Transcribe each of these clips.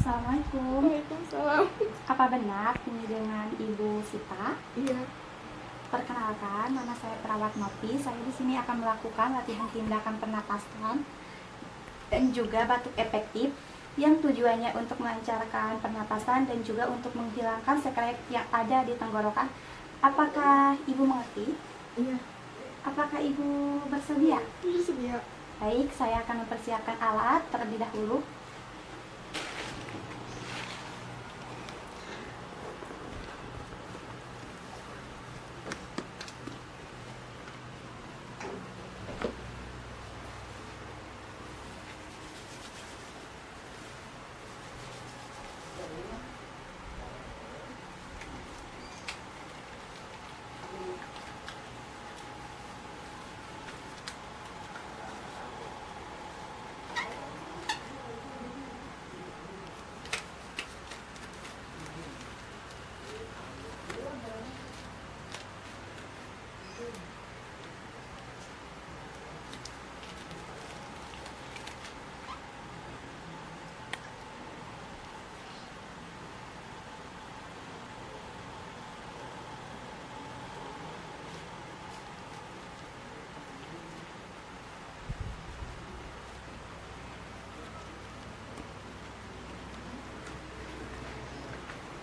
Assalamualaikum. Waalaikumsalam. Apa benar ini dengan Ibu Sita? Iya. Perkenalkan, nama saya Perawat Nopi. Saya di sini akan melakukan latihan tindakan pernapasan dan juga batuk efektif yang tujuannya untuk melancarkan pernapasan dan juga untuk menghilangkan sekrep yang ada di tenggorokan. Apakah Ibu mengerti? Iya. Apakah Ibu bersedia? Bersedia. Baik, saya akan mempersiapkan alat terlebih dahulu.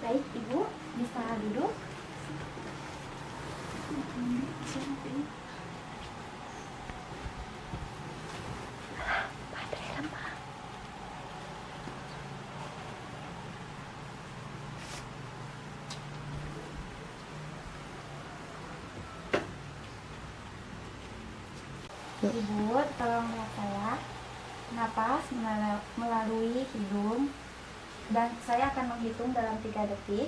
Baik, Ibu bisa duduk. Ibu, tolong lihat saya. Napas melalui hidung, dan saya akan menghitung dalam 3 detik,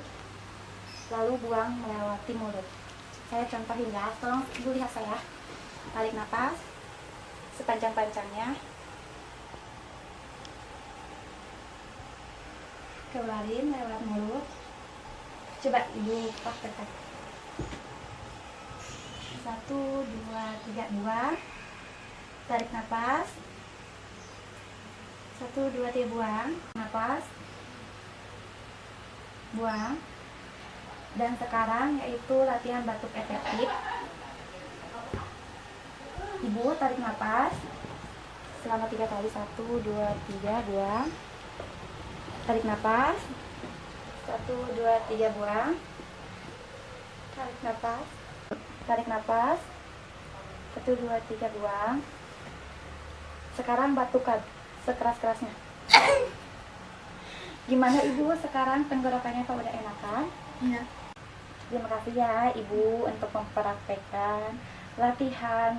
lalu buang melewati mulut. Saya contohin ya, tolong Ibu lihat saya. Tarik napas sepanjang-panjangnya, keluarin lewat mulut. Coba Ibu praktekkan. 1, 2, 3, buang. Tarik napas. 1, 2, 3, buang. Napas, buang. Dan sekarang yaitu latihan batuk efektif. Ibu tarik napas selama 3 kali. 1, 2, 3, buang. Tarik napas. 1, 2, 3, buang. Tarik napas. Tarik napas. 1, 2, 3, buang. Sekarang batukkan sekeras-kerasnya. Gimana Ibu sekarang tenggorokannya, kalau udah enakan? Iya. Terima kasih ya Ibu untuk mempraktekkan latihan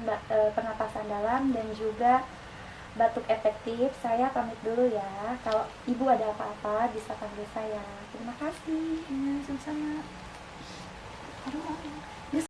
pernapasan dalam dan juga batuk efektif. Saya pamit dulu ya. Kalau Ibu ada apa-apa bisa panggil saya. Terima kasih. Iya, sama-sama. Aduh.